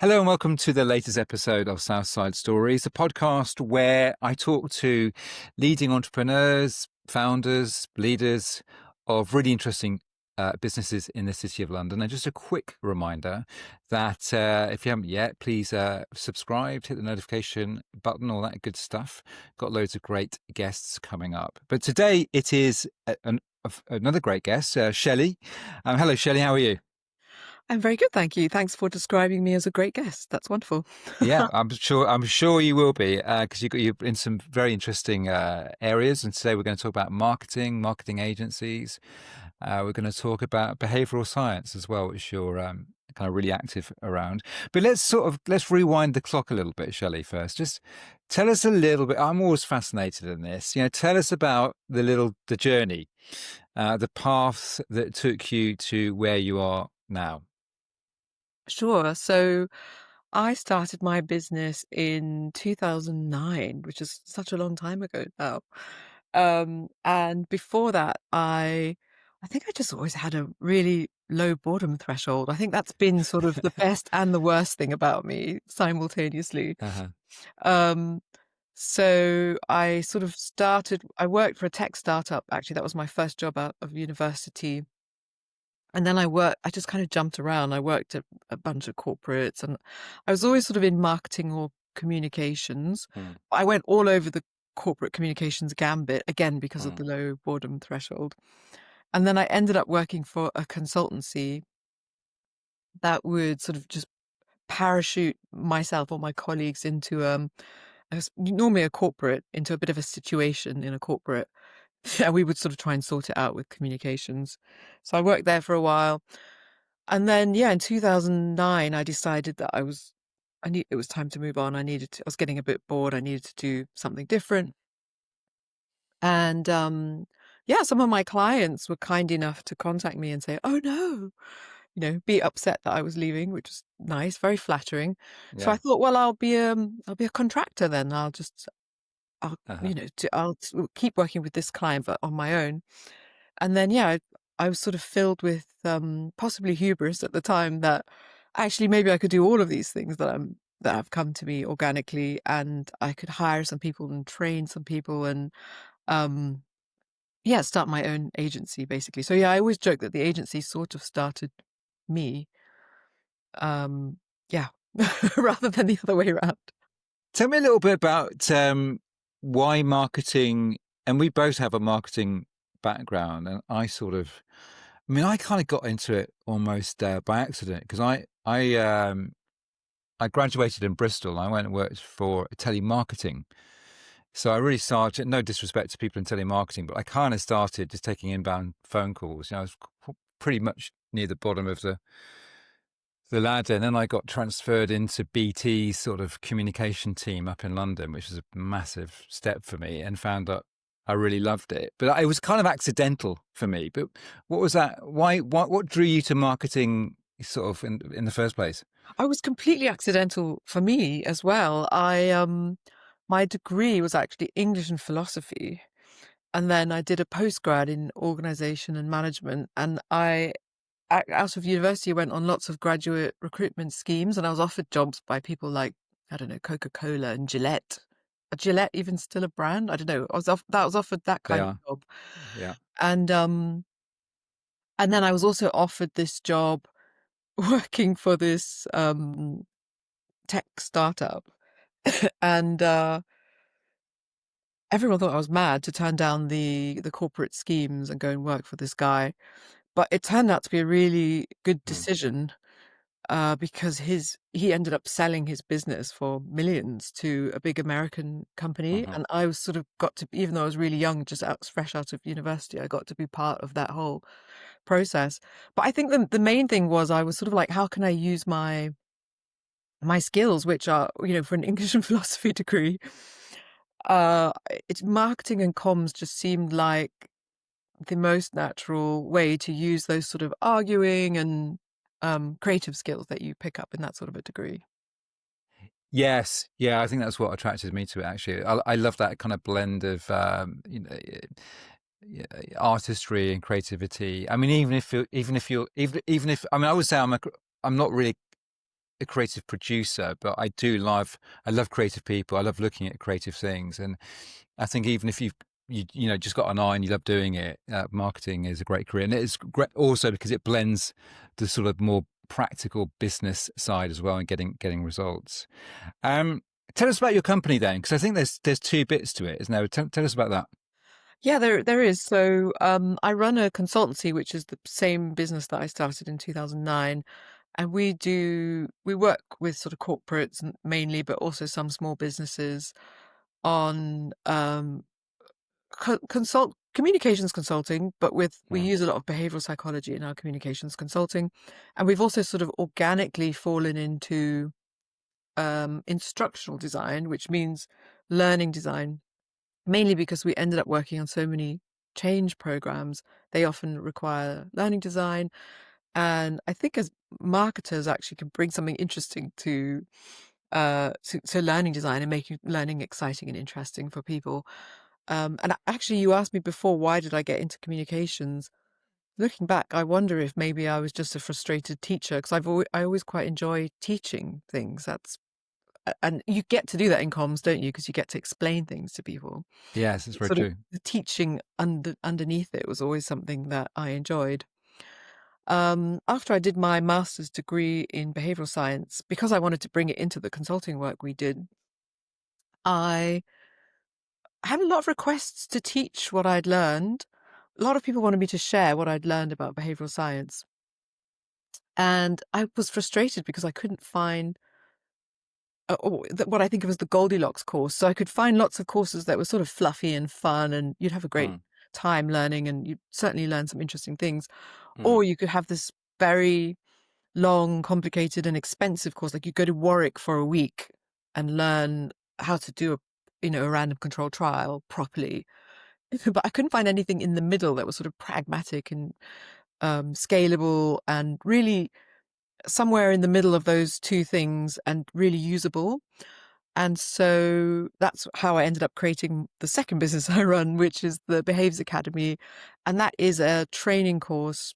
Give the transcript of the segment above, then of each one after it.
Hello and welcome to the latest episode of South Sidestories, a podcast where I talk to leading entrepreneurs, founders, leaders of really interesting businesses in the City of London. And just a quick reminder that if you haven't yet, please subscribe, hit the notification button, all that good stuff. Got loads of great guests coming up. But today it is another great guest, Shelley. Hello, Shelley. How are you? I'm very good, thank you. Thanks for describing me as a great guest. That's wonderful. Yeah, I'm sure. I'm sure you will be because you're in some very interesting areas. And today we're going to talk about marketing agencies. We're going to talk about behavioural science as well, which you're kind of really active around. But let's rewind the clock a little bit, Shelley. First, just tell us a little bit. I'm always fascinated in this. Tell us about the journey, the path that took you to where you are now. Sure. So I started my business in 2009, which is such a long time ago now. And before that, I think I just always had a really low boredom threshold. I think that's been sort of the best and the worst thing about me simultaneously. Uh-huh. Um, so I worked for a tech startup. Actually, that was my first job out of university. And then I just kind of jumped around. I worked at a bunch of corporates and I was always sort of in marketing or communications. Mm, I went all over the corporate communications gambit, again, because of mm, the low boredom threshold. And then I ended up working for a consultancy that would sort of just parachute myself or my colleagues into normally a corporate, into a bit of a situation in a corporate. And we would sort of try and sort it out with communications. So I worked there for a while. And then, yeah, in 2009, I decided that it was time to move on. I was getting a bit bored. I needed to do something different. And, yeah, some of my clients were kind enough to contact me and say, "Oh no," be upset that I was leaving, which was nice, very flattering. So I yeah. thought, well, I'll be a contractor then. Uh-huh. Keep working with this client, but on my own. And then, yeah, I was sort of filled with possibly hubris at the time that actually maybe I could do all of these things that have come to me organically, and I could hire some people and train some people and um, yeah, start my own agency basically. So yeah, I always joke that the agency sort of started me, yeah, rather than the other way around. Tell me a little bit about why marketing, and we both have a marketing background, and I kind of got into it almost by accident because I graduated in Bristol. I went and worked for telemarketing, so I really started. No disrespect to people in telemarketing, but I kind of started just taking inbound phone calls. I was pretty much near the bottom of the ladder. And then I got transferred into BT's sort of communication team up in London, which was a massive step for me, and found that I really loved it. But it was kind of accidental for me. But what was that? What drew you to marketing sort of in the first place? I was completely accidental for me as well. My degree was actually English and philosophy. And then I did a postgrad in organization and management. And out of university, went on lots of graduate recruitment schemes. And I was offered jobs by people like, I don't know, Coca-Cola and Gillette. Are Gillette even still a brand? I don't know. I was offered that They kind of are. job. Yeah. And, and then I was also offered this job working for this, tech startup. And, everyone thought I was mad to turn down the corporate schemes and go and work for this guy. But it turned out to be a really good Mm. decision, because he ended up selling his business for millions to a big American company, Uh-huh. and I was sort of got to, even though I was really young, fresh out of university, I got to be part of that whole process. But I think the main thing was I was sort of like, how can I use my skills, which are, for an English and philosophy degree, uh, it's marketing and comms just seemed like the most natural way to use those sort of arguing and creative skills that you pick up in that sort of a degree. Yes, yeah, I think that's what attracted me to it. Actually, I love that kind of blend of yeah, artistry and creativity. I mean, even if I would say I'm not really. a creative producer, but I love creative people. I love looking at creative things, and I think even if you know, just got an eye and you love doing it, marketing is a great career, and it is great also because it blends the sort of more practical business side as well and getting results. Um, Tell us about your company then, because I think there's two bits to it, isn't there? Tell us about that. Yeah, there is. So I run a consultancy, which is the same business that I started in 2009. And we work with sort of corporates mainly, but also some small businesses on communications consulting, but we Mm, use a lot of behavioral psychology in our communications consulting. And we've also sort of organically fallen into instructional design, which means learning design, mainly because we ended up working on so many change programs. They often require learning design. And I think as marketers actually can bring something interesting to learning design and making learning exciting and interesting for people. And actually, you asked me before, why did I get into communications? Looking back, I wonder if maybe I was just a frustrated teacher because I always quite enjoy teaching things. And you get to do that in comms, don't you? Because you get to explain things to people. yes, it's very Sort of true. the teaching underneath it was always something that I enjoyed. After I did my master's degree in behavioral science, because I wanted to bring it into the consulting work we did, I had a lot of requests to teach what I'd learned. A lot of people wanted me to share what I'd learned about behavioral science. And I was frustrated because I couldn't find what I think of as the Goldilocks course. So I could find lots of courses that were sort of fluffy and fun, and you'd have a great Mm, time learning, and you'd certainly learn some interesting things. mm, Or you could have this very long, complicated, and expensive course. Like you go to Warwick for a week and learn how to do a random control trial properly. But I couldn't find anything in the middle that was sort of pragmatic and scalable and really somewhere in the middle of those two things and really usable. And so that's how I ended up creating the second business I run, which is the Behaves Academy. And that is a training course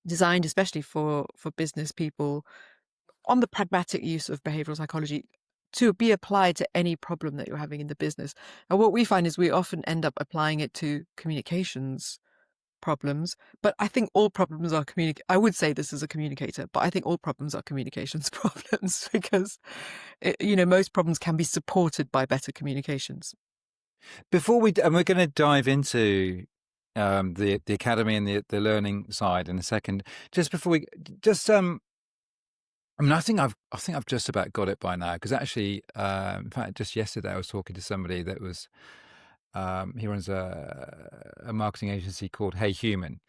designed especially for business people on the pragmatic use of behavioral psychology to be applied to any problem that you're having in the business. And what we find is we often end up applying it to communications problems, but I think all problems are I would say this as a communicator, but I think all problems are communications problems because most problems can be supported by better communications. Before and we're going to dive into the academy and the learning side in a second. Just before we just I mean, I think I've just about got it by now because actually, in fact, just yesterday I was talking to somebody that was he runs a marketing agency called Hey Human,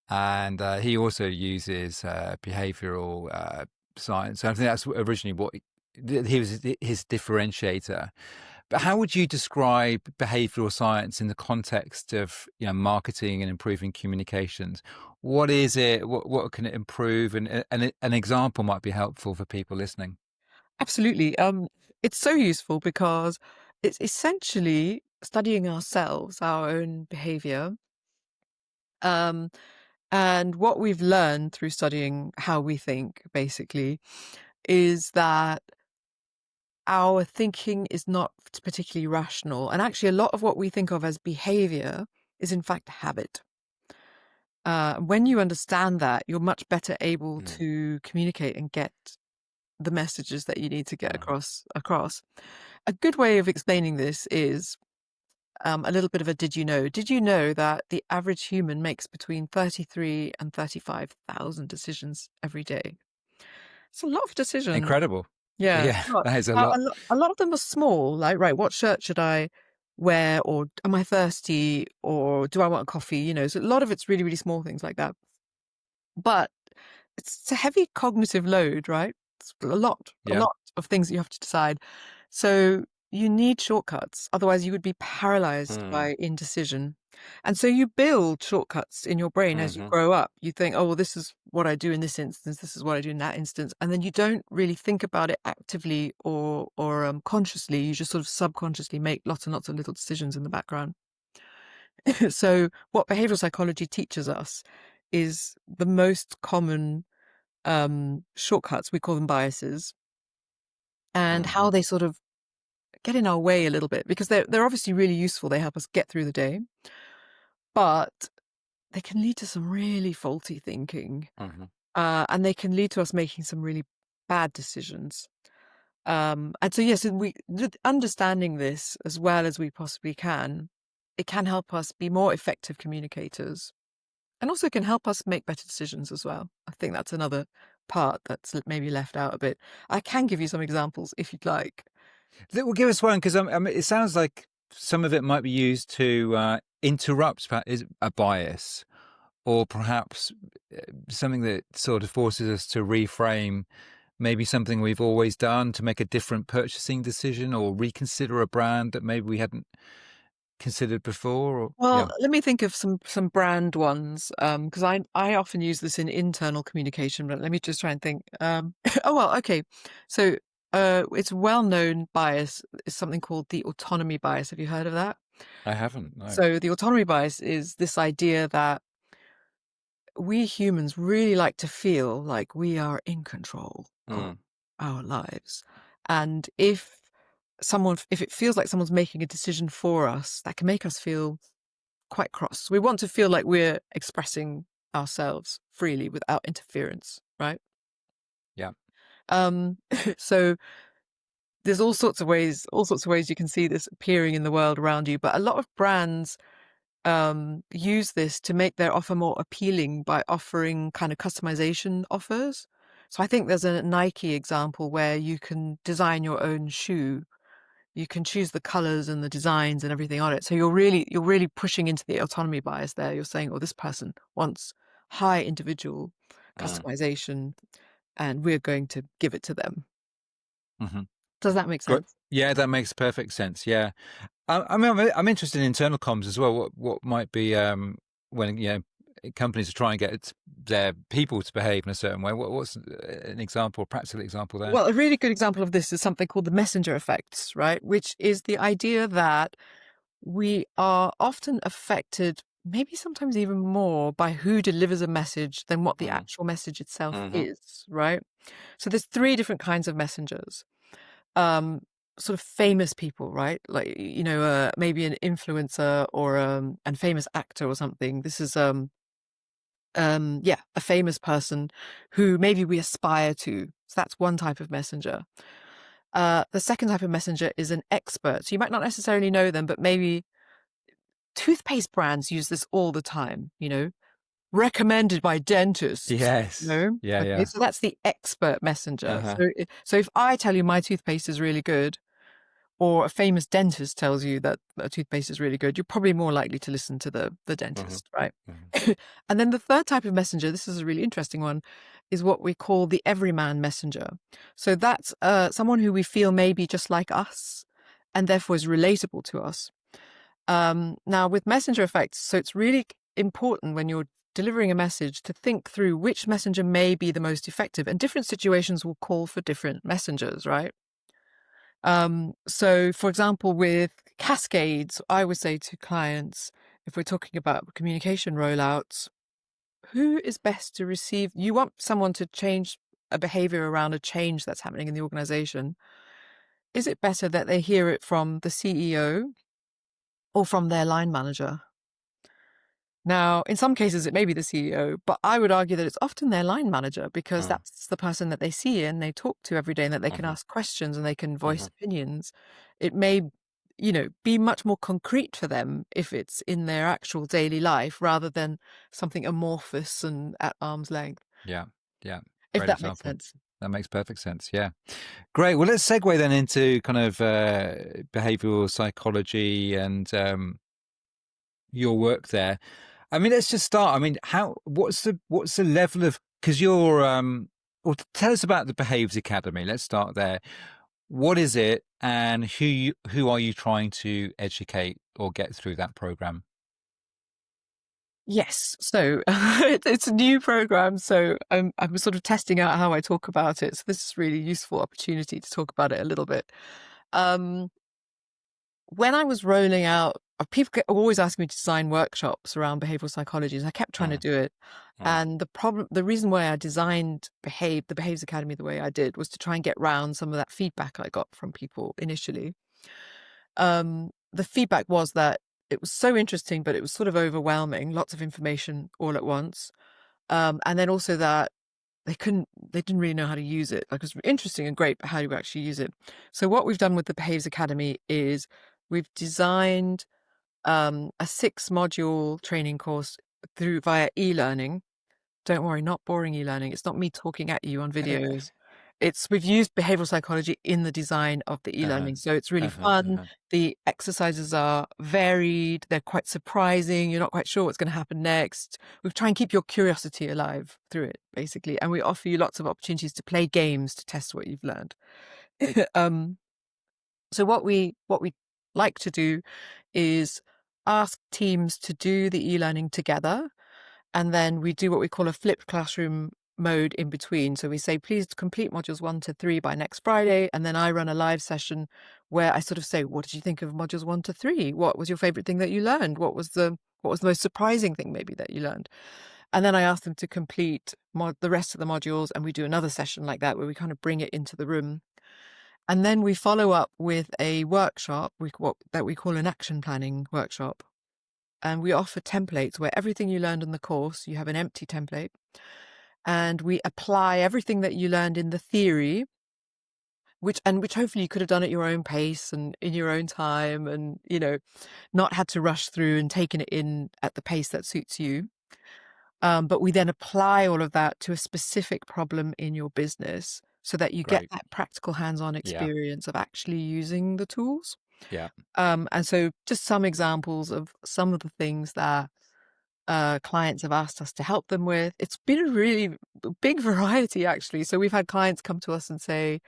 and he also uses behavioral science. And I think that's originally what he was his differentiator. But how would you describe behavioral science in the context of marketing and improving communications? What is it? What can it improve? And an example might be helpful for people listening. Absolutely. It's so useful because it's essentially studying ourselves, our own behavior. Um, and what we've learned through studying how we think, basically, is that our thinking is not particularly rational. And actually, a lot of what we think of as behavior is, in fact, habit. When you understand that, you're much better able Mm, to communicate and get the messages that you need to get mm. across. A good way of explaining this is a little bit of a did you know? Did you know that the average human makes between 33 and 35,000 decisions every day? It's a lot of decisions. Incredible. Yeah, Yeah, it's a lot. that is a Now, lot. a lot of them are small, like, right, what shirt should I wear? Or am I thirsty? Or do I want a coffee? So a lot of it's really, really small things like that. But it's a heavy cognitive load, right? It's a Yeah. lot of things that you have to decide. So you need shortcuts. Otherwise, you would be paralyzed Mm, by indecision. And so you build shortcuts in your brain as you hmm. grow up. You think, oh, well, this is what I do in this instance. This is what I do in that instance. And then you don't really think about it actively or consciously. You just sort of subconsciously make lots and lots of little decisions in the background. So what behavioral psychology teaches us is the most common shortcuts, we call them biases, and Mm-hmm. how they sort of get in our way a little bit, because they're obviously really useful. They help us get through the day, but they can lead to some really faulty thinking, Mm-hmm. and they can lead to us making some really bad decisions. And so, yes, understanding this as well as we possibly can, it can help us be more effective communicators, and also can help us make better decisions as well. I think that's another part that's maybe left out a bit. I can give you some examples if you'd like. Well, give us one, because it sounds like some of it might be used to interrupt is a bias, or perhaps something that sort of forces us to reframe maybe something we've always done, to make a different purchasing decision, or reconsider a brand that maybe we hadn't considered before. Or Well, yeah, let me think of some brand ones, because I often use this in internal communication, but let me just try and think. Oh, well, okay. So, it's well-known bias is something called the autonomy bias. Have you heard of that? I haven't. No. So the autonomy bias is this idea that we humans really like to feel like we are in control of Mm, our lives. And if it feels like someone's making a decision for us, that can make us feel quite cross. We want to feel like we're expressing ourselves freely without interference, right? yeah. Um, so there's all sorts of ways you can see this appearing in the world around you. But a lot of brands use this to make their offer more appealing by offering kind of customization offers. So I think there's a Nike example where you can design your own shoe. You can choose the colors and the designs and everything on it. So you're really pushing into the autonomy bias there. You're saying, oh, this person wants high individual Mm, customization, and we're going to give it to them. mm-hmm. Does that make Good. sense? Yeah, that makes perfect sense. Yeah. I mean, I'm interested in internal comms as well. What might be when companies are trying to get their people to behave in a certain way. What's an example, a practical example there? Well, a really good example of this is something called the messenger effects, right? Which is the idea that we are often affected, maybe sometimes even more, by who delivers a message than what the Mm, actual message itself mm-hmm. is, right? So there's three different kinds of messengers. Um, Sort of famous people, right? Like, maybe an influencer or and famous actor or something. This is yeah, a famous person who maybe we aspire to. So that's one type of messenger. The second type of messenger is an expert. So you might not necessarily know them, but maybe toothpaste brands use this all the time, recommended by dentists, Yes. Yeah. Okay, Yeah. so that's the expert messenger. Uh-huh. So if I tell you my toothpaste is really good, or a famous dentist tells you that a toothpaste is really good, you're probably more likely to listen to the Mm-hmm. dentist, right? Mm-hmm. And then the third type of messenger, this is a really interesting one, is what we call the everyman messenger. So that's someone who we feel may be just like us and therefore is relatable to us. Now, with messenger effects, so it's really important when you're delivering a message to think through which messenger may be the most effective, and different situations will call for different messengers, right? So, for example, with cascades, I would say to clients, if we're talking about communication rollouts, who is best to receive? You want someone to change a behavior around a change that's happening in the organization. Is it better that they hear it from the CEO or from their line manager? Now, in some cases, it may be the CEO, but I would argue that it's often their line manager, because Mm, that's the person that they see and they talk to every day, and that they can mm-hmm. ask questions and they can Mm-hmm. voice opinions. It may, be much more concrete for them if it's in their actual daily life rather than something amorphous and at arm's length, Yeah. Yeah. if Great that makes example. sense. That makes perfect sense. Yeah. Great. Well, let's segue then into kind of behavioral psychology and your work there. I mean, let's just start. I mean, what's the level of, because you're well, tell us about the Behaves Academy. Let's start there. What is it, and who are you trying to educate or get through that program? Yes. So it's a new program. So I'm sort of testing out how I talk about it. So this is really useful opportunity to talk about it a little bit. Um, when I was rolling out people always asking me to design workshops around behavioral psychology, and I kept trying to Mm, do it. mm. And the reason why I designed the Behaves Academy the way I did was to try and get round some of that feedback I got from people initially. The feedback was that it was so interesting, but it was sort of overwhelming, lots of information all at once. And then also that they didn't really know how to use it. Like, it was interesting and great, but how do you actually use it? So what we've done with the Behaves Academy is we've designed a 6-module training course via e-learning. Don't worry, not boring e-learning. It's not me talking at you on videos. We've used behavioral psychology in the design of the Uh-huh. e-learning. So it's really Uh-huh. fun. Uh-huh. The exercises are varied. They're quite surprising. You're not quite sure what's going to happen next. We try and keep your curiosity alive through it, basically. And we offer you lots of opportunities to play games to test what you've learned. um, so what we like to do is ask teams to do the e-learning together, and then we do what we call a flipped classroom mode in between. So we say, please complete modules 1 to 3 by next Friday. And then I run a live session where I sort of say, what did you think of modules 1 to 3? What was your favorite thing that you learned? What was the most surprising thing maybe that you learned? And then I ask them to complete the rest of the modules, and we do another session like that where we kind of bring it into the room. And then we follow up with a workshop that we call an action planning workshop. And we offer templates where everything you learned in the course, you have an empty template, and we apply everything that you learned in the theory, which hopefully you could have done at your own pace and in your own time, and not had to rush through and taken it in at the pace that suits you. But we then apply all of that to a specific problem in your business so that you get Great. that practical hands-on Yeah. experience of actually using the tools. Yeah. And so just some examples of some of the things that clients have asked us to help them with. It's been a really big variety, actually. So we've had clients come to us and say,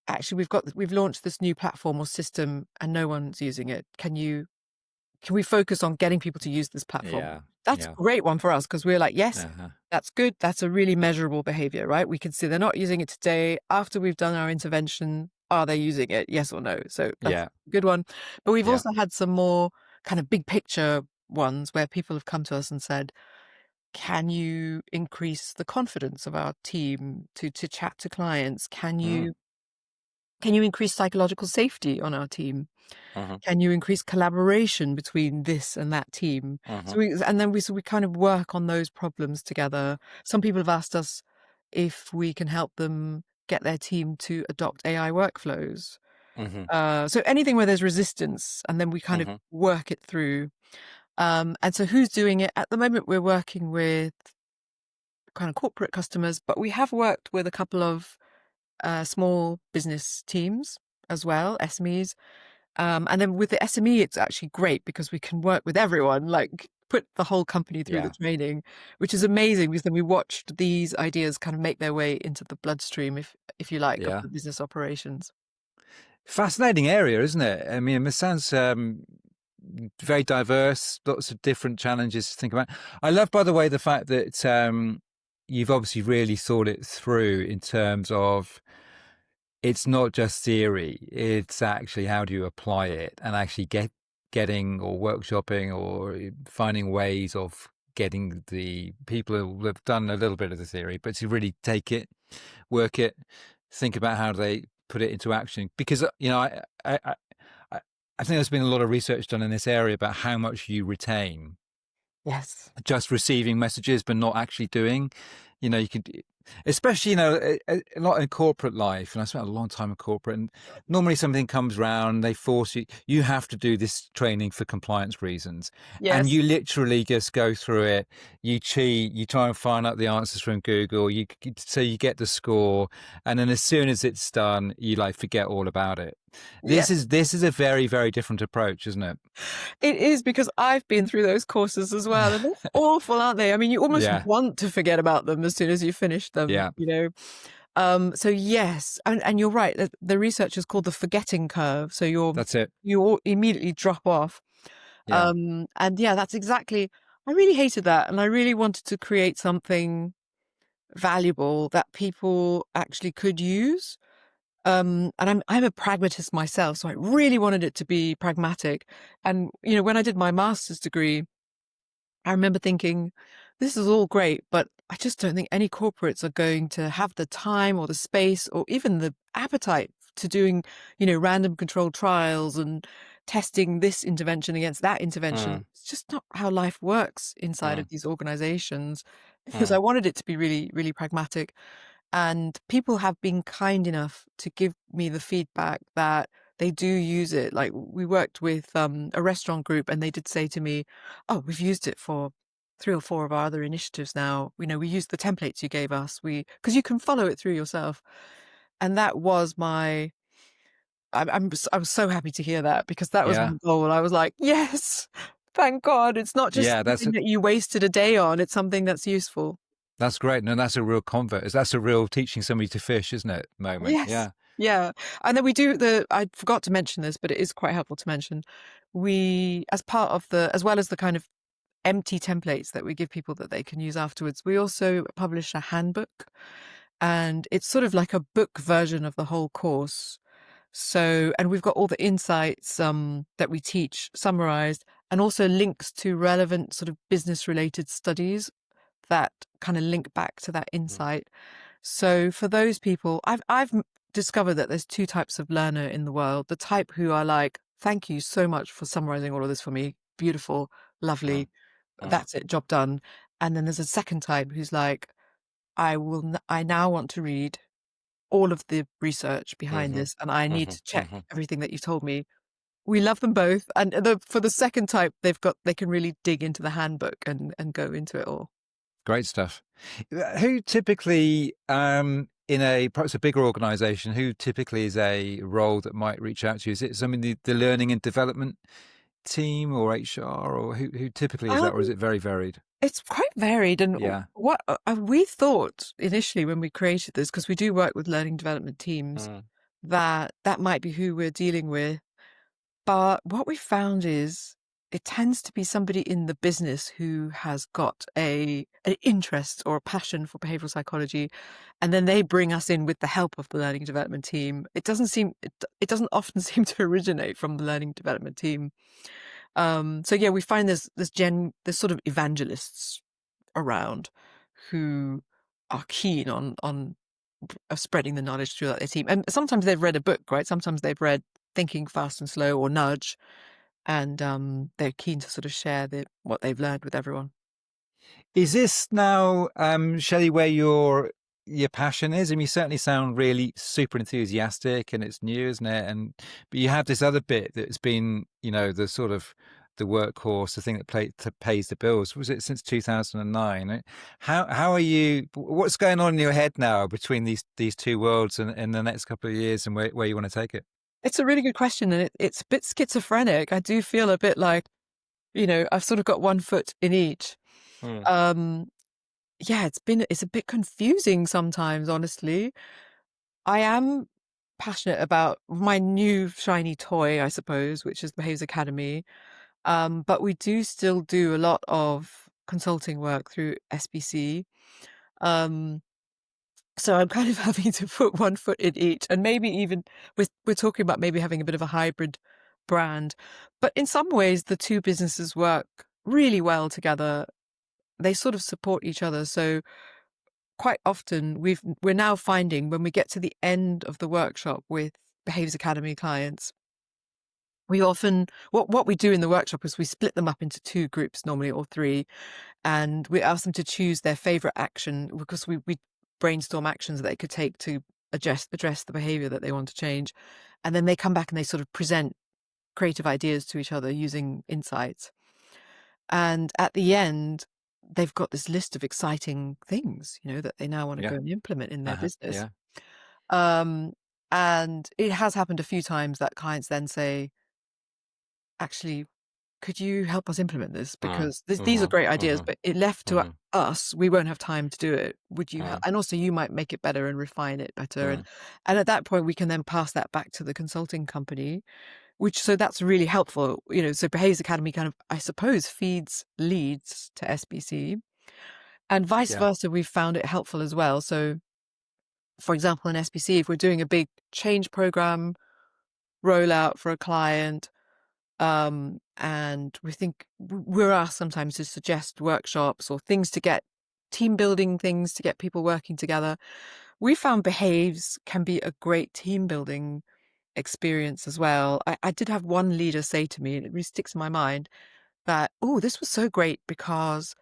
actually, we've launched this new platform or system and no one's using it. Can we focus on getting people to use this platform? Yeah. That's Yeah. a great one for us, because we're like, yes, Uh-huh. that's good. That's a really measurable behavior, right? We can see they're not using it today. After we've done our intervention, are they using it? Yes or no? So that's Yeah. a good one. But we've Yeah. also had some more kind of big picture ones where people have come to us and said, can you increase the confidence of our team to chat to clients? Can Mm. you increase psychological safety on our team? Mhm. Can you increase collaboration between this and that team? Mhm. So we kind of work on those problems together. Some people have asked us if we can help them get their team to adopt AI workflows. Mhm. So anything where there's resistance, and then we kind of Mhm. work it through. And so who's doing it? At the moment, we're working with kind of corporate customers, but we have worked with a couple of small business teams as well, SMEs. And then with the SME, it's actually great because we can work with everyone, like put the whole company through the Yeah. training, which is amazing, because then we watched these ideas kind of make their way into the bloodstream, if you like, of Yeah. the business operations. Fascinating area, isn't it? I mean, it sounds very diverse, lots of different challenges to think about. I love, by the way, the fact that you've obviously really thought it through in terms of it's not just theory, it's actually how do you apply it and actually getting or workshopping or finding ways of getting the people who have done a little bit of the theory, but to really take it, work it, think about how they put it into action. Because I, I think there's been a lot of research done in this area about how much you retain Yes. just receiving messages but not actually doing. You could, especially a lot in corporate life, and I spent a long time in corporate, and normally something comes round, they force you have to do this training for compliance reasons, and Yes. you literally just go through it, you cheat, you try and find out the answers from Google, so you get the score, and then as soon as it's done, you like forget all about it. Yes. This is a very, very different approach, isn't it? It is, because I've been through those courses as well, and they're awful, aren't they? I mean, you almost Yeah. want to forget about them as soon as you finish them, Yeah. So yes, and you're right. The research is called the forgetting curve. So That's it. you all immediately drop off. Yeah. And yeah, that's exactly. I really hated that, and I really wanted to create something valuable that people actually could use. And I'm a pragmatist myself, so I really wanted it to be pragmatic. And, when I did my master's degree, I remember thinking, this is all great, but I just don't think any corporates are going to have the time or the space or even the appetite to doing, random controlled trials and testing this intervention against that intervention. Mm, It's just not how life works inside mm, of these organizations, because I mm, wanted it to be really, really pragmatic. And people have been kind enough to give me the feedback that they do use it. Like, we worked with a restaurant group, and they did say to me, "Oh, we've used it for 3 or 4 of our other initiatives now. We used the templates you gave us. Because you can follow it through yourself." And that was my I was so happy to hear that, because that was my Yeah. goal. I was like, "Yes, thank God. It's not just Yeah, something that you wasted a day on. It's something that's useful." that's great. No, that's a real convert. That's a real teaching somebody to fish, isn't it, moment? Yes. Yeah. Yeah. And then I forgot to mention this, but it is quite helpful to mention. We, as well as the kind of empty templates that we give people that they can use afterwards, we also publish a handbook, and it's sort of like a book version of the whole course. So, and we've got all the insights that we teach summarized, and also links to relevant sort of business related studies that kind of link back to that mm, insight. So for those people, I've discovered that there's two types of learner in the world. The type who are like, "Thank you so much for summarizing all of this for me. Beautiful, mm, lovely. mm, That's it, job done." And then there's a second type who's like, I now want to read all of the research behind mhm, this, and I need mhm, to check mhm. everything that you've told me. We love them both. And for the second type, they can really dig into the handbook and go into it all. Great stuff. Who typically, in perhaps a bigger organization, who typically is a role that might reach out to you? Is it something the learning and development team or HR, or who typically is that, or is Um, it very varied? It's quite varied, and Yeah. what we thought initially when we created this, because we do work with learning development teams, Mm, that that might be who we're dealing with. But what we found is it tends to be somebody in the business who has got an interest or a passion for behavioral psychology, and then they bring us in with the help of the learning development team. It doesn't often seem to originate from the learning development team. So yeah, we find there's sort of evangelists around who are keen on spreading the knowledge throughout their team. And sometimes they've read a book, right? Sometimes they've read Thinking Fast and Slow or Nudge, and they're keen to sort of share what they've learned with everyone. Is this now, Shelley, where your passion is? I mean, you certainly sound really super enthusiastic, and it's new, isn't it? But you have this other bit that's been, the sort of the workhorse, the thing that pays the bills. Was it since 2009? How are you? What's going on in your head now between these two worlds, and in the next couple of years, and where you want to take it? It's a really good question, and it's a bit schizophrenic. I do feel a bit like, I've sort of got one foot in each. mm, Um, yeah, it's a bit confusing sometimes, honestly. I am passionate about my new shiny toy, I suppose, which is Behaves Academy. But we do still do a lot of consulting work through SBC. Um, so I'm kind of having to put one foot in each, and maybe even we're talking about maybe having a bit of a hybrid brand. But in some ways, the two businesses work really well together. They sort of support each other. So quite often we're now finding when we get to the end of the workshop with Behaves Academy clients, we often what we do in the workshop is we split them up into two groups normally, or three, and we ask them to choose their favorite action, because we brainstorm actions that they could take to address the behavior that they want to change. And then they come back and they sort of present creative ideas to each other using insights. And at the end, they've got this list of exciting things, that they now want to Yeah. go and implement in their Uh-huh. business. Yeah. Um, and it has happened a few times that clients then say, actually, could you help us implement this? mm, Because these are mhm, great ideas, mhm, but it left to mhm, us, we won't have time to do it. Would you help? mm, And also, you might make it better and refine it better. And mm. and at that point, we can then pass that back to the consulting company, so that's really helpful. So Behaves Academy kind of, I suppose, feeds leads to SBC, and vice Yeah. versa. We've found it helpful as well. So, for example, in SBC, if we're doing a big change program rollout for a client. And we're asked sometimes to suggest workshops or things to get team building things to get people working together. We found Behaves can be a great team building experience as well. I did have one leader say to me, and it really sticks in my mind, that, oh, this was so great because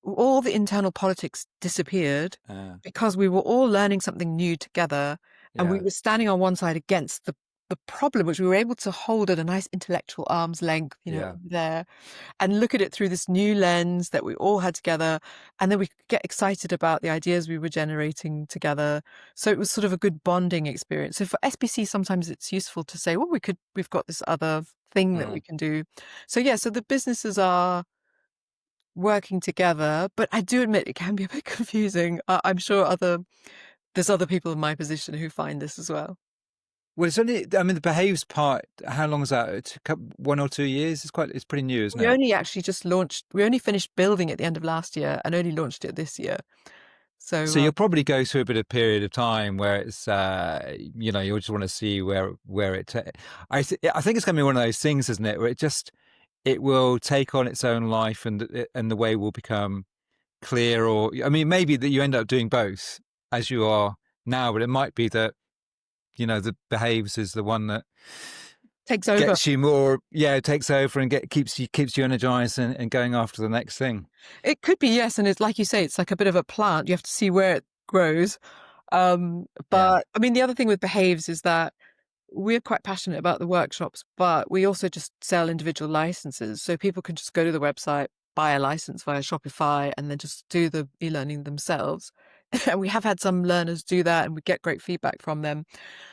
all the internal politics disappeared Uh, because we were all learning something new together, and we yeah. were standing on one side against the problem, which we were able to hold at a nice intellectual arm's length, over Yeah. there, and look at it through this new lens that we all had together, and then we could get excited about the ideas we were generating together. So it was sort of a good bonding experience. So for SBC, sometimes it's useful to say, well, we've got this other thing that we Mm. can do. So yeah, so the businesses are working together, but I do admit it can be a bit confusing. I'm sure there's other people in my position who find this as well. Well, it's only, I mean, the Behaves part, how long is that? It's 1 or 2 years? It's pretty new, isn't We it? only actually just launched. We only finished building at the end of last year and only launched it this year. So So you'll probably go through a bit of period of time where it's, you'll just want to see where I think it's going to be one of those things, isn't it? Where it will take on its own life, and the way will become clear. Or, I mean, maybe that you end up doing both as you are now, but it might be that, the Behaves is the one that takes over. gets you more, takes over and keeps you energized and going after the next thing. It could be, yes, and it's like you say, it's like a bit of a plant. You have to see where it grows. Yeah. But I mean, the other thing with Behaves is that we're quite passionate about the workshops, but we also just sell individual licenses. So people can just go to the website, buy a license via Shopify, and then just do the e-learning themselves. And we have had some learners do that, and we get great feedback from them.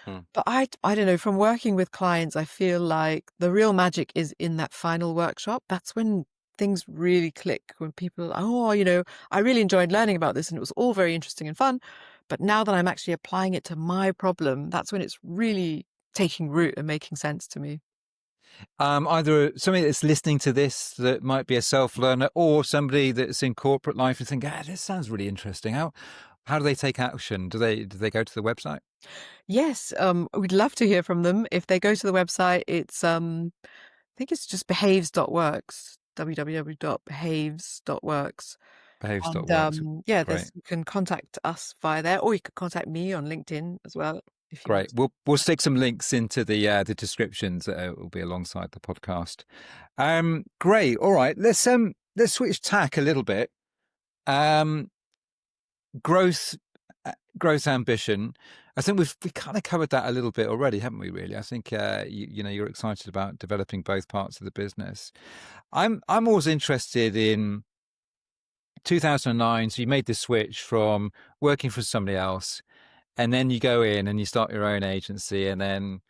Hmm. But I don't know, from working with clients, I feel like the real magic is in that final workshop. That's when things really click, when people, oh, I really enjoyed learning about this and it was all very interesting and fun. But now that I'm actually applying it to my problem, that's when it's really taking root and making sense to me. Either somebody that's listening to this that might be a self-learner, or somebody that's in corporate life and think, this sounds really interesting. How do they take action? Do they go to the website? Yes, we'd love to hear from them. If they go to the website, it's I think it's just behaves.works, www.behaves.works. And Behaves.works. yeah, Great. you can contact us via there, or you could contact me on LinkedIn as well if you Great. want. We'll stick some links into the descriptions that will be alongside the podcast. Great. All right. Let's switch tack a little bit. Um, growth growth ambition. I think we kind of covered that a little bit already, haven't we? Really, I think you're excited about developing both parts of the business. I'm always interested in 2009. So you made the switch from working for somebody else, and then you go in and you start your own agency, and then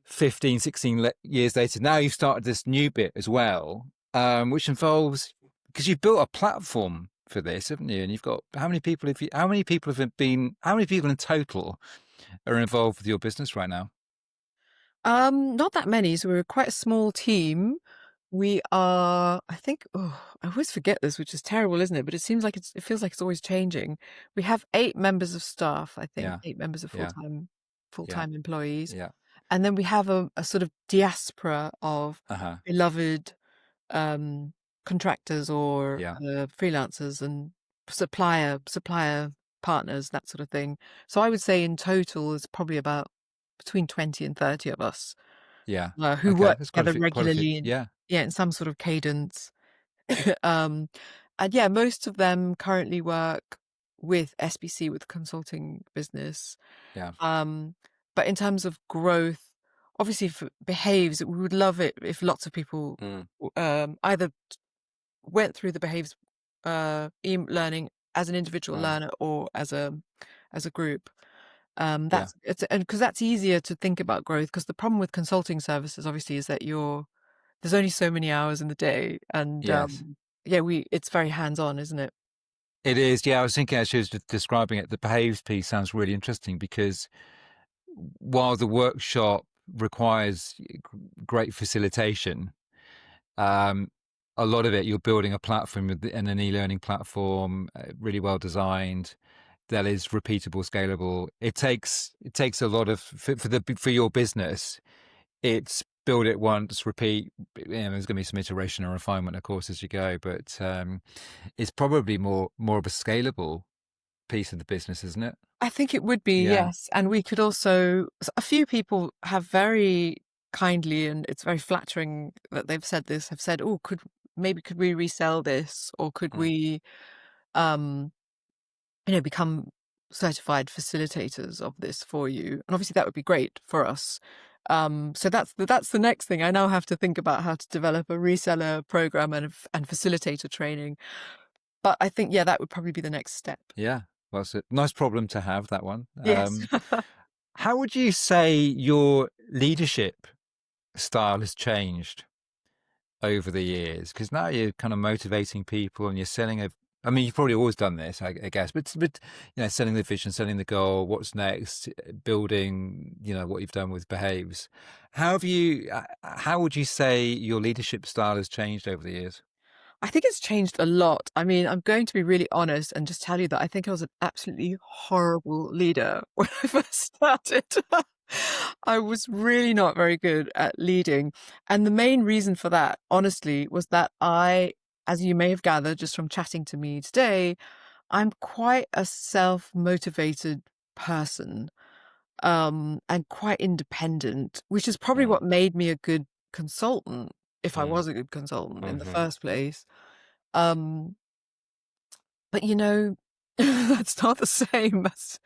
15, 16 years later, now you've started this new bit as well, which involves, because you've built a platform for this, haven't you? And you've got, how many people how many people in total are involved with your business right now? Not that many, so we're quite a small team. We are, I think, oh, I always forget this, which is terrible, isn't it? But it seems like it feels like it's always changing. We have 8 members of staff, I think, Yeah, 8 members of yeah, yeah, full-time employees. yeah. And then we have a sort of diaspora of Uh-huh. beloved um, contractors or Yeah, freelancers and supplier partners, that sort of thing. So I would say in total, there's probably about between 20 and 30 of us yeah. who Okay, work that's together quite a few. regularly Yeah, in some sort of cadence. um, and yeah, most of them currently work with SBC, with the consulting business. yeah. Um, but in terms of growth, obviously for Behaves, we would love it if lots of people Mm, either went through the Behaves e-learning as an individual mm, learner or as a group. yeah. That's it's and because that's easier to think about growth. Because the problem with consulting services, obviously, is that there's only so many hours in the day, and Yes. yeah, we it's very hands on, isn't it? It is. Yeah, I was thinking as she was describing it, the behaves piece sounds really interesting because while the workshop requires great facilitation, um, a lot of it you're building a platform and an e-learning platform, really well designed, that is repeatable, scalable. It takes a lot of for your business. It's build it once, repeat. There's going to be some iteration and refinement, of course, as you go, but it's probably more of a scalable piece of the business, isn't it? I think it would be, Yeah. yes. And we could also, a few people have very kindly, and it's very flattering that they've said this, have said, oh, could we resell this? Or could Mm. we, um, become certified facilitators of this for you? And obviously that would be great for us. So that's the next thing. I now have to think about how to develop a reseller program and facilitator training. But I think, yeah, that would probably be the next step. Yeah. Well, it's a nice problem to have, that one. Yes. How would you say your leadership style has changed over the years? Because now you're kind of motivating people and you're selling a. I mean, you've probably always done this, I guess, but selling the vision, selling the goal, what's next, building, what you've done with Behaves. How would you say your leadership style has changed over the years? I think it's changed a lot. I mean, I'm going to be really honest and just tell you that I think I was an absolutely horrible leader when I first started. I was really not very good at leading. And the main reason for that, honestly, was that as you may have gathered just from chatting to me today, I'm quite a self-motivated person, and quite independent, which is probably Mm, what made me a good consultant, if I mm, was a good consultant in the hmm. first place. Um, but that's not the same as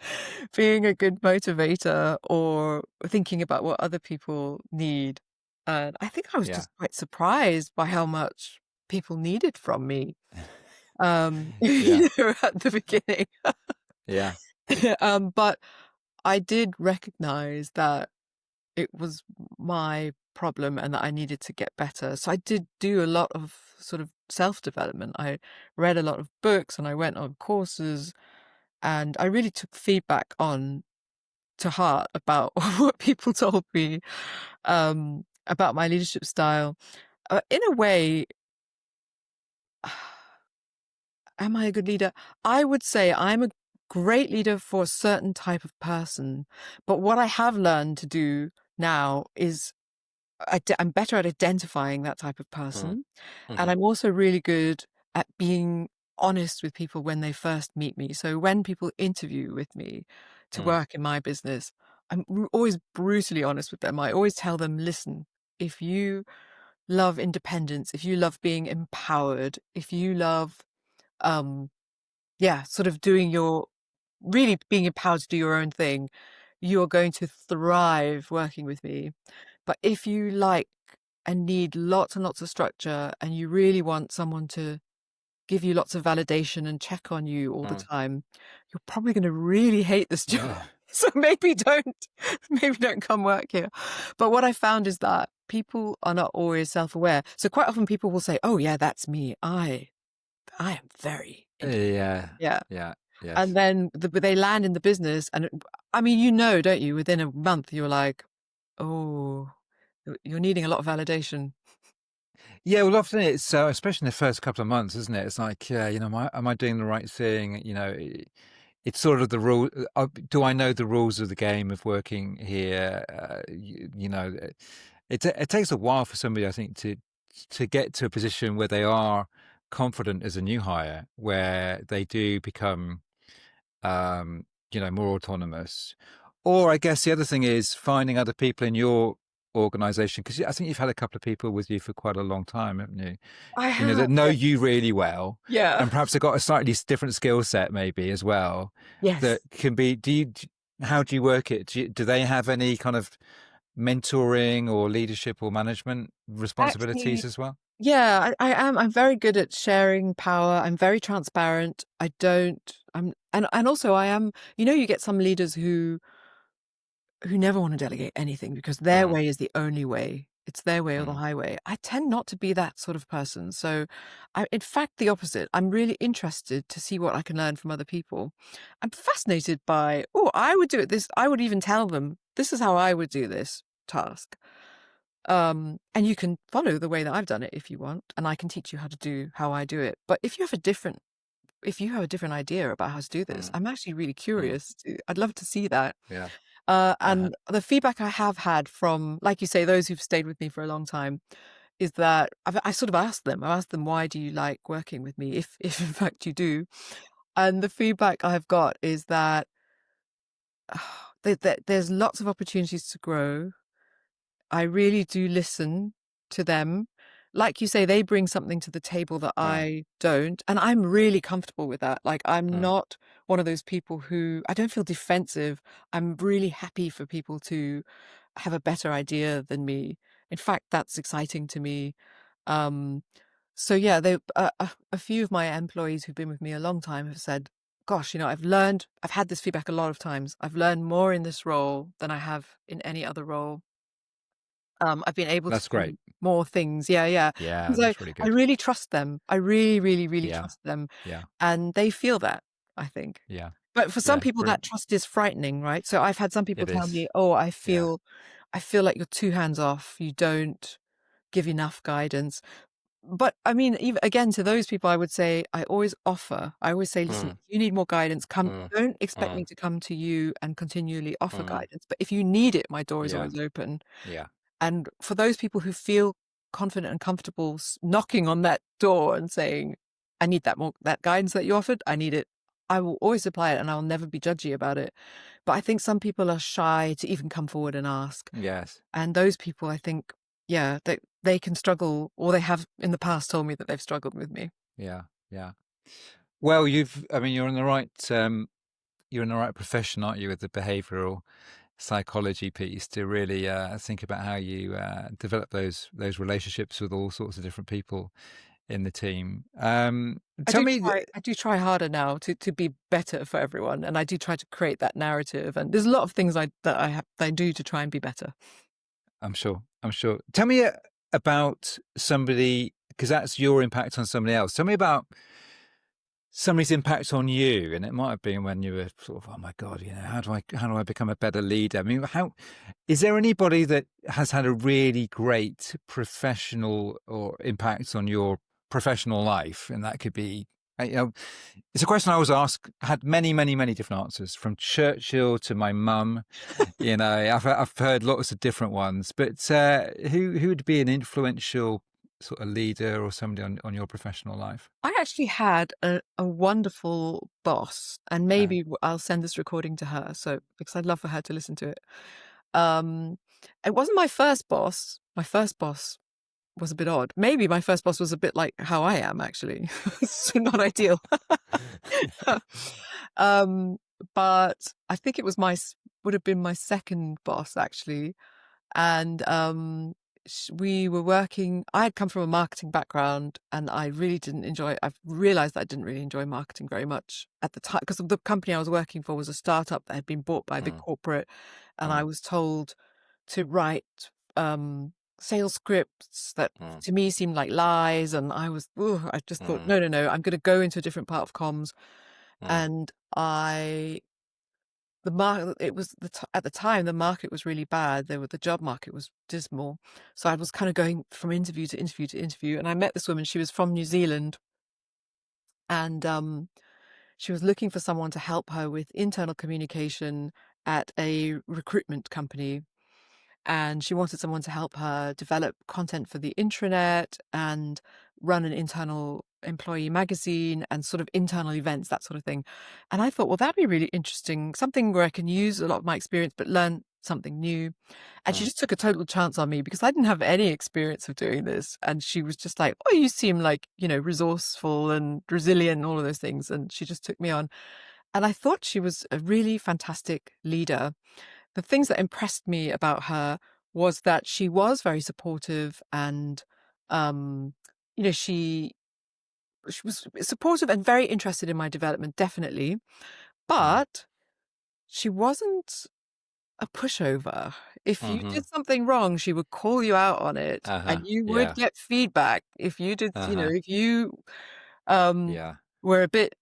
being a good motivator or thinking about what other people need. And I think I was Yeah. just quite surprised by how much people needed from me, Yeah. at the beginning. Yeah. But I did recognize that it was my problem and that I needed to get better. So I did do a lot of sort of self-development. I read a lot of books and I went on courses, and I really took feedback on to heart about what people told me, about my leadership style. In a way, am I a good leader? I would say I'm a great leader for a certain type of person. But what I have learned to do now is I'm better at identifying that type of Mm, person. And hmm. I'm also really good at being honest with people when they first meet me. So when people interview with me to Mm, work in my business, I'm always brutally honest with them. I always tell them, listen, if you love independence, if you love being empowered, if you love, um, yeah, sort of really being empowered to do your own thing, you're going to thrive working with me. But if you like and need lots and lots of structure and you really want someone to give you lots of validation and check on you all the mm. time, you're probably going to really hate this job. Yeah. So maybe don't come work here. But what I found is that people are not always self-aware. So quite often people will say, "Oh yeah, that's me. I am very independent." Yeah. Yeah. Yeah. And Yes. then they land in the business and I mean, don't you? Within a month, you're like, "Oh, you're needing a lot of validation." Yeah, well, often it's especially in the first couple of months, isn't it? It's like, yeah, am I doing the right thing? It's sort of the rule. Do I know the rules of the game of working here? It takes a while for somebody, I think, to get to a position where they are confident as a new hire, where they do become more autonomous. Or I guess the other thing is finding other people in your organization, because I think you've had a couple of people with you for quite a long time, haven't you? I That have, know yeah. you really well, Yeah. and perhaps have got a slightly different skill set, maybe as well. That Yes. can be. How do you work it? Do they have any kind of mentoring or leadership or management responsibilities Actually, as well? yeah, I am. I'm very good at sharing power. I'm very transparent. I don't. And also I am. You get some leaders who never want to delegate anything because their Mm, way is the only way. It's their way or the mm, highway. I tend not to be that sort of person. So, in fact, the opposite. I'm really interested to see what I can learn from other people. I'm fascinated by, oh, I would do it this. I would even tell them, this is how I would do this task. And you can follow the way that I've done it if you want, and I can teach you how to do how I do it. But if you have a different if you have a different idea about how to do this, mm, I'm actually really mm. curious. I'd love to see that. Yeah. Uh-huh. And the feedback I have had from, like you say, those who've stayed with me for a long time is that I sort of asked them, why do you like working with me, if in fact you do? And the feedback I've got is that there's lots of opportunities to grow. I really do listen to them. Like you say, they bring something to the table that Uh, I don't, and I'm really comfortable with that. Like, I'm mm, not one of those people who I don't feel defensive. I'm really happy for people to have a better idea than me. In fact, that's exciting to me. Um, so yeah, a few of my employees who've been with me a long time have said, "Gosh, I've had this feedback a lot of times. I've learned more in this role than I have in any other role. I've been able to That's do great. more things." Yeah, yeah. Yeah, Because that's really I good. really trust them. I really, really, really Yeah, trust them, yeah, and they feel that, I think. yeah, But for some yeah, people, that brilliant. trust is frightening, right? So I've had some people It tell is. me, "Oh, Yeah. I feel like you're too hands off. You don't give enough guidance." But I mean, even again, to those people, I would say I always offer. I always say, "Listen, Mm, if you need more guidance, come. mm, Don't expect me mm, to come to you and continually offer mm. guidance. But if you need it, my door is Yeah. always open." Yeah. And for those people who feel confident and comfortable knocking on that door and saying, "I need that guidance that you offered, I need it," I will always supply it, and I'll never be judgy about it. But I think some people are shy to even come forward and ask. Yes. And those people, I think, yeah, they can struggle, or they have in the past told me that they've struggled with me. Yeah. Yeah. Well, I mean, you're in the right profession, aren't you, with the behavioural psychology piece to really think about how you develop those relationships with all sorts of different people in the team. Tell me, I do try harder now to be better for everyone, and I do try to create that narrative, and there's a lot of things that I do to try and be better. I'm sure, I'm sure. Tell me about somebody, because that's your impact on somebody else. Tell me about somebody's impact on you, and it might have been when you were sort of, oh my god, how do I become a better leader? I mean, how is there anybody that has had a really great professional or impact on your professional life? And that could be, it's a question I always ask, had many, many, many different answers, from Churchill to my mum. I've heard lots of different ones, but who would be an influential sort of leader or somebody on your professional life? I actually had a wonderful boss, and Uh, maybe I'll send this recording to her, so because I'd love for her to listen to it. Um, it wasn't my first boss. My first boss was a bit odd. Maybe my first boss was a bit like how I am, actually. So not ideal. Um, but I think it was would have been my second boss, actually. And we were working. I had come from a marketing background, and I really didn't enjoy. I've realized that I didn't really enjoy marketing very much at the time, because the company I was working for was a startup that had been bought by a big Mm, corporate, and I mm, was told to write sales scripts that mm, to me seemed like lies, and I just thought, mm, no, no, no, I'm going to go into a different part of comms. mm, And I the market it was at the time, the market was really bad. The job market was dismal. So I was kind of going from interview to interview to interview, and I met this woman. She was from New Zealand, and she was looking for someone to help her with internal communication at a recruitment company, and she wanted someone to help her develop content for the intranet and run an internal employee magazine and sort of internal events, that sort of thing. And I thought, well, that'd be really interesting, something where I can use a lot of my experience but learn something new. And she mm, just took a total chance on me because I didn't have any experience of doing this. And she was just like, "Oh, you seem like, resourceful and resilient and all of those things." And she just took me on. And I thought she was a really fantastic leader. The things that impressed me about her was that she was very supportive, and um she was supportive and very interested in my development, definitely, mm, but she wasn't a pushover. If you mhm. did something wrong, she would call you out on it, and Uh-huh. you would Yeah. get feedback if you did, Uh-huh. if you um Yeah. were a bit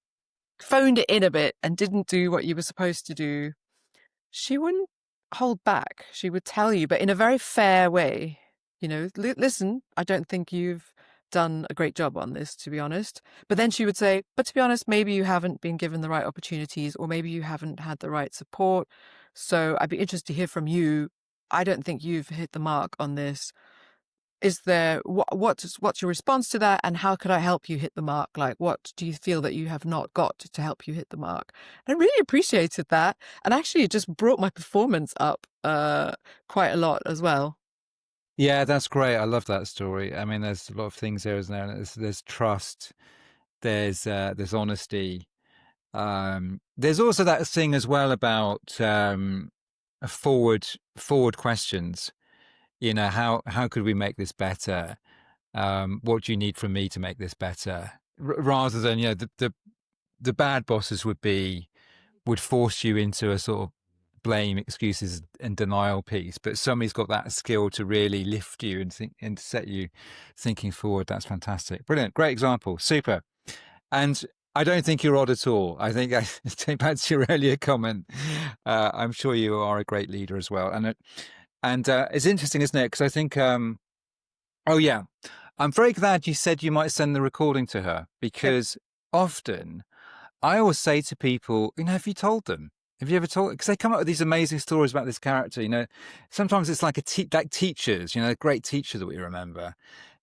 phoned it in a bit and didn't do what you were supposed to do. She wouldn't hold back. She would tell you, but in a very fair way. "Listen, I don't think you've done a great job on this, to be honest. But then she would say, but to be honest, maybe you haven't been given the right opportunities, or maybe you haven't had the right support. So I'd be interested to hear from you. I don't think you've hit the mark on this. Is there what's your response to that, and how could I help you hit the mark? Like, what do you feel that you have not got to help you hit the mark? And I really appreciated that, and actually it just brought my performance up quite a lot as well. Yeah, that's great. I love that story. I mean, there's a lot of things there, isn't there? There's trust, there's honesty. There's also that thing as well about forward questions. You know, how could we make this better? What do you need from me to make this better? Rather than, you know, the bad bosses would force you into a sort of blame, excuses, and denial piece. But somebody's got that skill to really lift you and set you thinking forward. That's fantastic, brilliant, great example, super. And I don't think you're odd at all. I think, take back to your earlier comment, I'm sure you are a great leader as well. And it's interesting, isn't it? Because I think, oh yeah, I'm very glad you said you might send the recording to her, because often I always say to people, you know, have you told them? Have you ever told? Because they come up with these amazing stories about this character. You know, sometimes it's like like teachers. You know, a great teacher that we remember.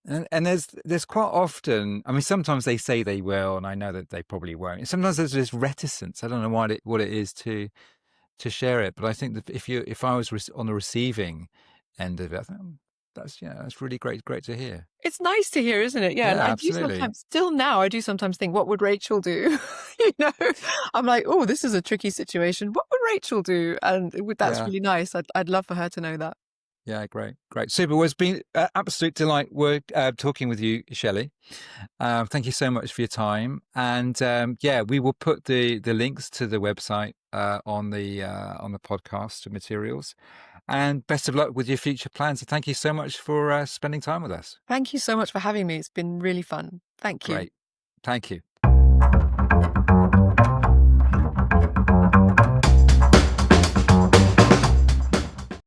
And there's quite often, I mean, sometimes they say they will, and I know that they probably won't. Sometimes there's this reticence. I don't know what it is to share it, but I think that if I was on the receiving end of it, I think that's really great to hear. It's nice to hear, isn't it? Yeah, and Yeah, I do absolutely. sometimes think, what would Rachel do? You know, I'm like, oh, this is a tricky situation. What would Rachel do? And that's really nice. I'd love for her to know that. Yeah, great. Super. Well, it's been an absolute delight talking with you, Shelley. Thank you so much for your time. And yeah, we will put the links to the website on the podcast materials. And best of luck with your future plans. And thank you so much for spending time with us. Thank you so much for having me. It's been really fun. Thank you. Great. Thank you.